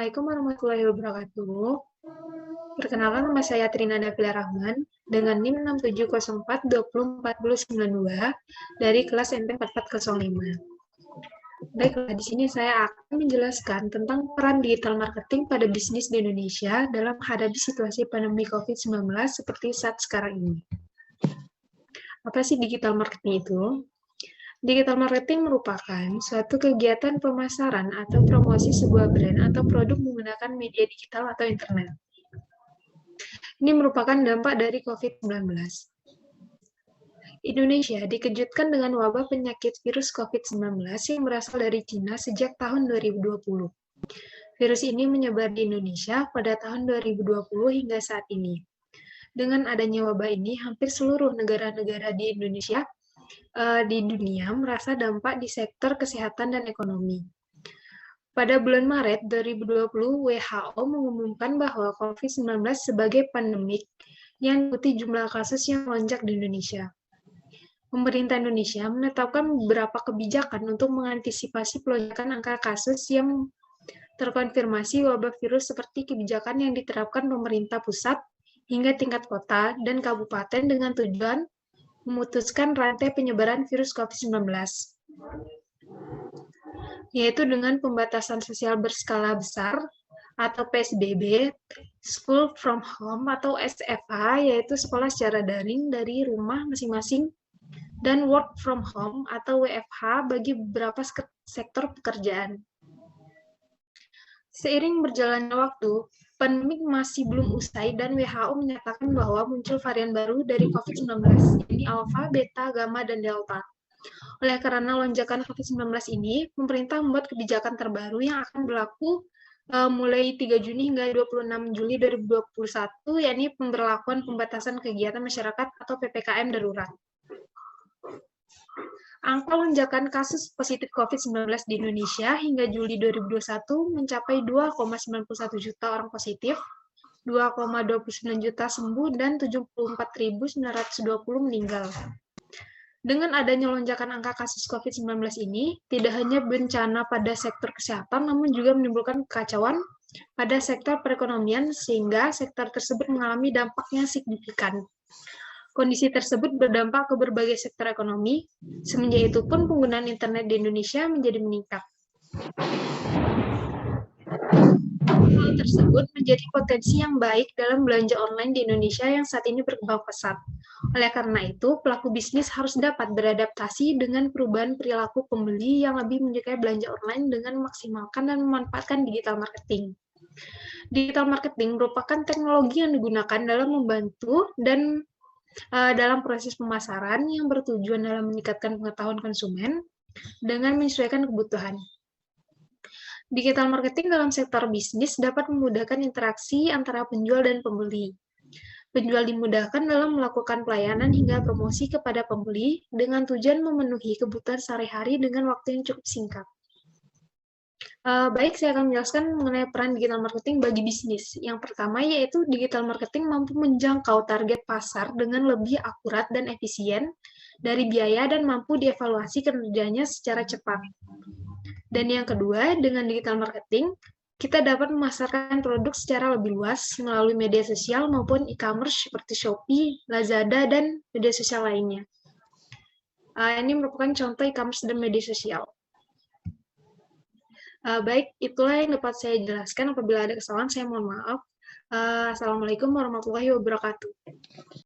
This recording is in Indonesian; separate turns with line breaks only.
Assalamualaikum warahmatullahi wabarakatuh. Perkenalkan, nama saya Trina Davila Rahman dengan NIM 6704204092 dari kelas NT 4405. Baiklah, di sini saya akan menjelaskan tentang peran digital marketing pada bisnis di Indonesia dalam menghadapi situasi pandemi COVID-19 seperti saat sekarang ini. Apa sih digital marketing itu? Digital marketing merupakan suatu kegiatan pemasaran atau promosi sebuah brand atau produk menggunakan media digital atau internet. Ini merupakan dampak dari COVID-19. Indonesia dikejutkan dengan wabah penyakit virus COVID-19 yang berasal dari Cina sejak tahun 2020. Virus ini menyebar di Indonesia pada tahun 2020 hingga saat ini. Dengan adanya wabah ini, hampir seluruh negara-negara di Indonesia di dunia merasa dampak di sektor kesehatan dan ekonomi. Pada bulan Maret 2020, WHO mengumumkan bahwa COVID-19 sebagai pandemik yang mengikuti jumlah kasus yang melonjak di Indonesia. Pemerintah Indonesia menetapkan beberapa kebijakan untuk mengantisipasi pelonjakan angka kasus yang terkonfirmasi wabah virus seperti kebijakan yang diterapkan pemerintah pusat hingga tingkat kota dan kabupaten dengan tujuan memutuskan rantai penyebaran virus COVID-19, yaitu dengan pembatasan sosial berskala besar atau PSBB, School from Home atau SFH, yaitu sekolah secara daring dari rumah masing-masing, dan Work from Home atau WFH bagi beberapa sektor pekerjaan. Seiring berjalannya waktu, pandemi masih belum usai dan WHO menyatakan bahwa muncul varian baru dari COVID-19, yakni Alpha, Beta, Gamma, dan Delta. Oleh karena lonjakan COVID-19 ini, pemerintah membuat kebijakan terbaru yang akan berlaku mulai 3 Juni hingga 26 Juli 2021, yakni pemberlakuan pembatasan kegiatan masyarakat atau PPKM darurat. Angka lonjakan kasus positif COVID-19 di Indonesia hingga Juli 2021 mencapai 2,91 juta orang positif, 2,29 juta sembuh, dan 74.920 meninggal. Dengan adanya lonjakan angka kasus COVID-19 ini, tidak hanya bencana pada sektor kesehatan, namun juga menimbulkan kekacauan pada sektor perekonomian, sehingga sektor tersebut mengalami dampak yang signifikan. Kondisi tersebut berdampak ke berbagai sektor ekonomi, semenjak itu pun penggunaan internet di Indonesia menjadi meningkat. Hal tersebut menjadi potensi yang baik dalam belanja online di Indonesia yang saat ini berkembang pesat. Oleh karena itu, pelaku bisnis harus dapat beradaptasi dengan perubahan perilaku pembeli yang lebih menyukai belanja online dengan memaksimalkan dan memanfaatkan digital marketing. Digital marketing merupakan teknologi yang digunakan dalam membantu dan dalam proses pemasaran yang bertujuan dalam meningkatkan pengetahuan konsumen dengan menyesuaikan kebutuhan. Digital marketing dalam sektor bisnis dapat memudahkan interaksi antara penjual dan pembeli. Penjual dimudahkan dalam melakukan pelayanan hingga promosi kepada pembeli dengan tujuan memenuhi kebutuhan sehari-hari dengan waktu yang cukup singkat. Baik, saya akan menjelaskan mengenai peran digital marketing bagi bisnis. Yang pertama yaitu digital marketing mampu menjangkau target pasar dengan lebih akurat dan efisien dari biaya dan mampu dievaluasi kinerjanya secara cepat. Dan yang kedua, dengan digital marketing, kita dapat memasarkan produk secara lebih luas melalui media sosial maupun e-commerce seperti Shopee, Lazada, dan media sosial lainnya. Ini merupakan contoh e-commerce dan media sosial. Baik, itulah yang dapat saya jelaskan. Apabila ada kesalahan, saya mohon maaf. Assalamualaikum warahmatullahi wabarakatuh.